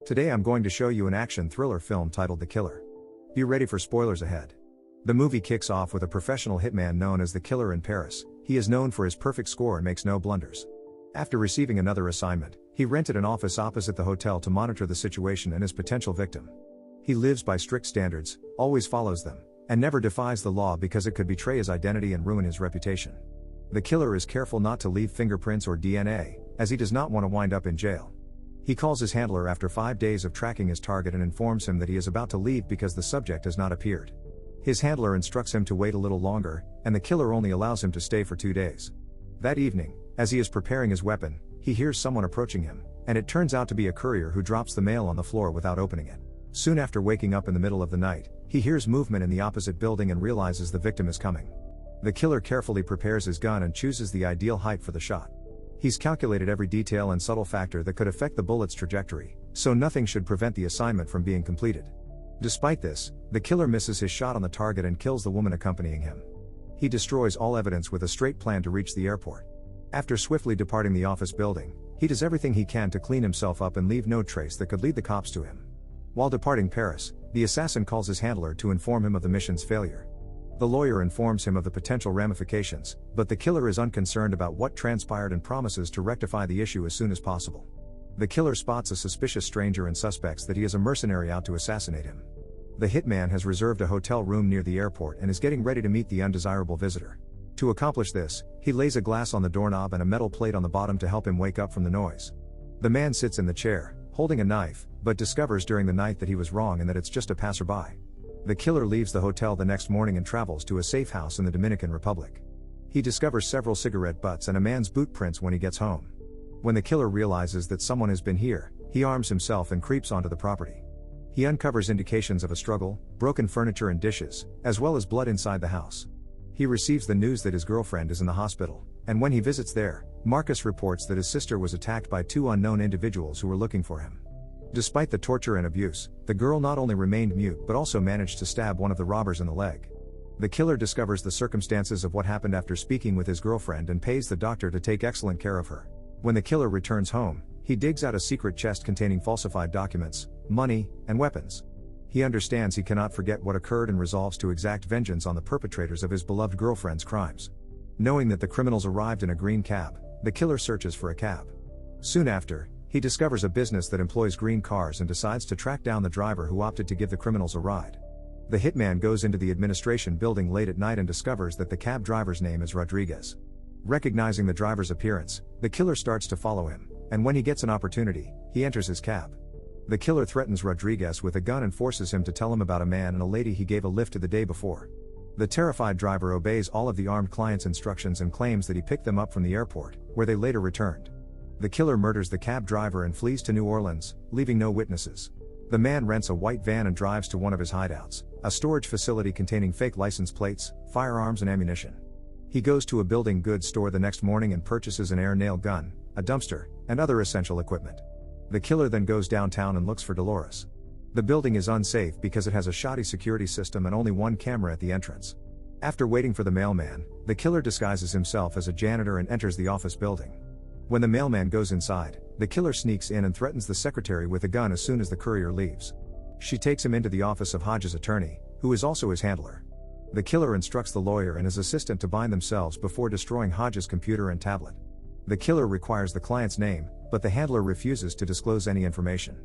Today I'm going to show you an action thriller film titled The Killer. Be ready for spoilers ahead. The movie kicks off with a professional hitman known as the Killer in Paris. He is known for his perfect score and makes no blunders. After receiving another assignment, he rented an office opposite the hotel to monitor the situation and his potential victim. He lives by strict standards, always follows them, and never defies the law because it could betray his identity and ruin his reputation. The killer is careful not to leave fingerprints or DNA, as he does not want to wind up in jail. He calls his handler after 5 days of tracking his target and informs him that he is about to leave because the subject has not appeared. His handler instructs him to wait a little longer, and the killer only allows him to stay for 2 days. That evening, as he is preparing his weapon, he hears someone approaching him, and it turns out to be a courier who drops the mail on the floor without opening it. Soon after waking up in the middle of the night, he hears movement in the opposite building and realizes the victim is coming. The killer carefully prepares his gun and chooses the ideal height for the shot. He's calculated every detail and subtle factor that could affect the bullet's trajectory, so nothing should prevent the assignment from being completed. Despite this, the killer misses his shot on the target and kills the woman accompanying him. He destroys all evidence with a straight plan to reach the airport. After swiftly departing the office building, he does everything he can to clean himself up and leave no trace that could lead the cops to him. While departing Paris, the assassin calls his handler to inform him of the mission's failure. The lawyer informs him of the potential ramifications, but the killer is unconcerned about what transpired and promises to rectify the issue as soon as possible. The killer spots a suspicious stranger and suspects that he is a mercenary out to assassinate him. The hitman has reserved a hotel room near the airport and is getting ready to meet the undesirable visitor. To accomplish this, he lays a glass on the doorknob and a metal plate on the bottom to help him wake up from the noise. The man sits in the chair, holding a knife, but discovers during the night that he was wrong and that it's just a passerby. The killer leaves the hotel the next morning and travels to a safe house in the Dominican Republic. He discovers several cigarette butts and a man's boot prints when he gets home. When the killer realizes that someone has been here, he arms himself and creeps onto the property. He uncovers indications of a struggle, broken furniture and dishes, as well as blood inside the house. He receives the news that his girlfriend is in the hospital, and when he visits there, Marcus reports that his sister was attacked by 2 unknown individuals who were looking for him. Despite the torture and abuse, the girl not only remained mute but also managed to stab one of the robbers in the leg. The killer discovers the circumstances of what happened after speaking with his girlfriend and pays the doctor to take excellent care of her. When the killer returns home, he digs out a secret chest containing falsified documents, money, and weapons. He understands he cannot forget what occurred and resolves to exact vengeance on the perpetrators of his beloved girlfriend's crimes. Knowing that the criminals arrived in a green cab, the killer searches for a cab. Soon after, he discovers a business that employs green cars and decides to track down the driver who opted to give the criminals a ride. The hitman goes into the administration building late at night and discovers that the cab driver's name is Rodriguez. Recognizing the driver's appearance, the killer starts to follow him, and when he gets an opportunity, he enters his cab. The killer threatens Rodriguez with a gun and forces him to tell him about a man and a lady he gave a lift to the day before. The terrified driver obeys all of the armed client's instructions and claims that he picked them up from the airport, where they later returned. The killer murders the cab driver and flees to New Orleans, leaving no witnesses. The man rents a white van and drives to one of his hideouts, a storage facility containing fake license plates, firearms and ammunition. He goes to a building goods store the next morning and purchases an air nail gun, a dumpster, and other essential equipment. The killer then goes downtown and looks for Dolores. The building is unsafe because it has a shoddy security system and only one camera at the entrance. After waiting for the mailman, the killer disguises himself as a janitor and enters the office building. When the mailman goes inside, the killer sneaks in and threatens the secretary with a gun as soon as the courier leaves. She takes him into the office of Hodge's attorney, who is also his handler. The killer instructs the lawyer and his assistant to bind themselves before destroying Hodge's computer and tablet. The killer requires the client's name, but the handler refuses to disclose any information.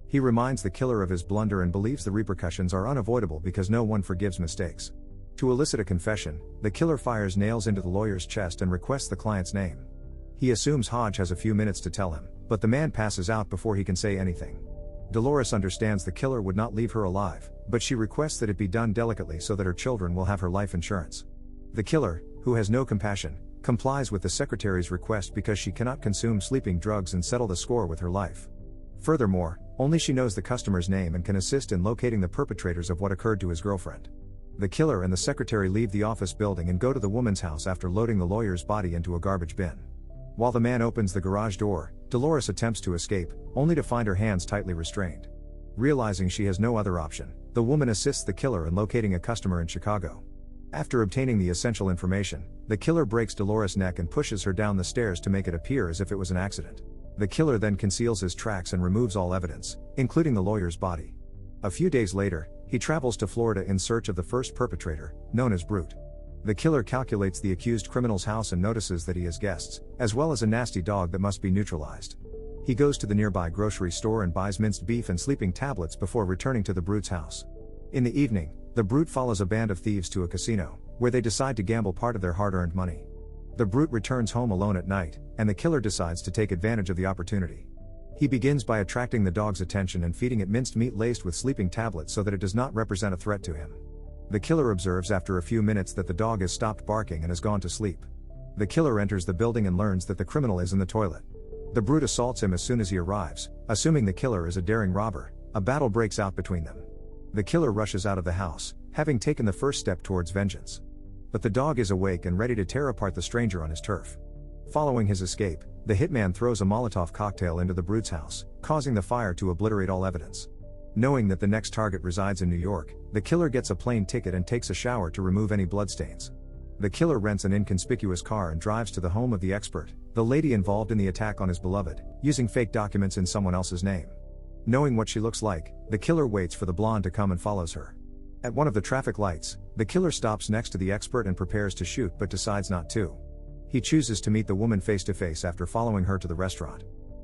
He reminds the killer of his blunder and believes the repercussions are unavoidable because no one forgives mistakes. To elicit a confession, the killer fires nails into the lawyer's chest and requests the client's name. He assumes Hodge has a few minutes to tell him, but the man passes out before he can say anything. Dolores understands the killer would not leave her alive, but she requests that it be done delicately so that her children will have her life insurance. The killer, who has no compassion, complies with the secretary's request because she cannot consume sleeping drugs and settle the score with her life. Furthermore, only she knows the customer's name and can assist in locating the perpetrators of what occurred to his girlfriend. The killer and the secretary leave the office building and go to the woman's house after loading the lawyer's body into a garbage bin. While the man opens the garage door, Dolores attempts to escape, only to find her hands tightly restrained. Realizing she has no other option, the woman assists the killer in locating a customer in Chicago. After obtaining the essential information, the killer breaks Dolores' neck and pushes her down the stairs to make it appear as if it was an accident. The killer then conceals his tracks and removes all evidence, including the lawyer's body. A few days later, he travels to Florida in search of the first perpetrator, known as Brute. The killer calculates the accused criminal's house and notices that he has guests, as well as a nasty dog that must be neutralized. He goes to the nearby grocery store and buys minced beef and sleeping tablets before returning to the Brute's house. In the evening, the Brute follows a band of thieves to a casino, where they decide to gamble part of their hard-earned money. The Brute returns home alone at night, and the killer decides to take advantage of the opportunity. He begins by attracting the dog's attention and feeding it minced meat laced with sleeping tablets so that it does not represent a threat to him. The killer observes after a few minutes that the dog has stopped barking and has gone to sleep. The killer enters the building and learns that the criminal is in the toilet. The Brute assaults him as soon as he arrives. Assuming the killer is a daring robber, a battle breaks out between them. The killer rushes out of the house, having taken the first step towards vengeance. But the dog is awake and ready to tear apart the stranger on his turf. Following his escape, the hitman throws a Molotov cocktail into the Brute's house, causing the fire to obliterate all evidence. Knowing that the next target resides in New York, the killer gets a plane ticket and takes a shower to remove any bloodstains. The killer rents an inconspicuous car and drives to the home of the expert, the lady involved in the attack on his beloved, using fake documents in someone else's name. Knowing what she looks like, the killer waits for the blonde to come and follows her. At one of the traffic lights, the killer stops next to the expert and prepares to shoot but decides not to. He chooses to meet the woman face to face after following her to the restaurant.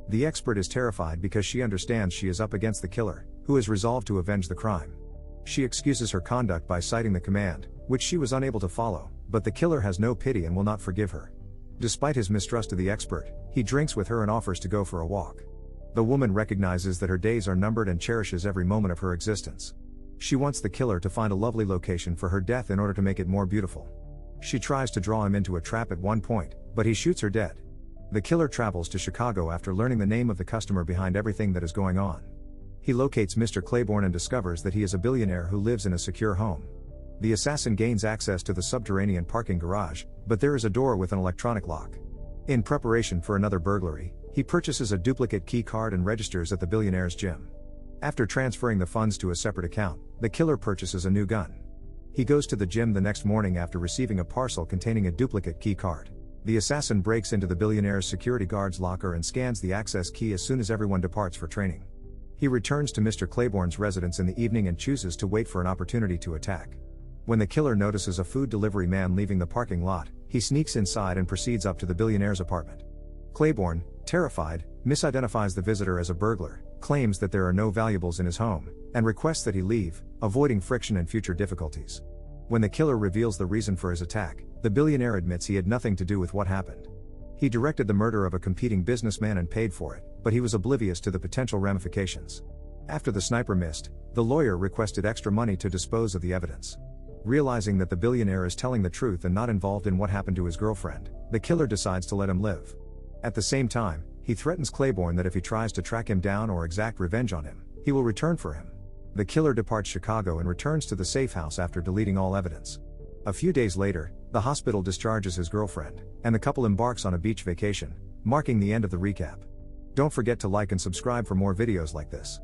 The expert is terrified because she understands she is up against the killer, who is resolved to avenge the crime. She excuses her conduct by citing the command, which she was unable to follow, but the killer has no pity and will not forgive her. Despite his mistrust of the expert, he drinks with her and offers to go for a walk. The woman recognizes that her days are numbered and cherishes every moment of her existence. She wants the killer to find a lovely location for her death in order to make it more beautiful. She tries to draw him into a trap at one point, but he shoots her dead. The killer travels to Chicago after learning the name of the customer behind everything that is going on. He locates Mr. Claiborne and discovers that he is a billionaire who lives in a secure home. The assassin gains access to the subterranean parking garage, but there is a door with an electronic lock. In preparation for another burglary, he purchases a duplicate key card and registers at the billionaire's gym. After transferring the funds to a separate account, the killer purchases a new gun. He goes to the gym the next morning after receiving a parcel containing a duplicate key card. The assassin breaks into the billionaire's security guard's locker and scans the access key as soon as everyone departs for training. He returns to Mr. Claiborne's residence in the evening and chooses to wait for an opportunity to attack. When the killer notices a food delivery man leaving the parking lot, he sneaks inside and proceeds up to the billionaire's apartment. Claiborne, terrified, misidentifies the visitor as a burglar, claims that there are no valuables in his home, and requests that he leave, avoiding friction and future difficulties. When the killer reveals the reason for his attack, the billionaire admits he had nothing to do with what happened. He directed the murder of a competing businessman and paid for it, but he was oblivious to the potential ramifications. After the sniper missed, the lawyer requested extra money to dispose of the evidence. Realizing that the billionaire is telling the truth and not involved in what happened to his girlfriend, the killer decides to let him live. At the same time, he threatens Claiborne that if he tries to track him down or exact revenge on him, he will return for him. The killer departs Chicago and returns to the safe house after deleting all evidence. A few days later, the hospital discharges his girlfriend, and the couple embarks on a beach vacation, marking the end of the recap. Don't forget to like and subscribe for more videos like this.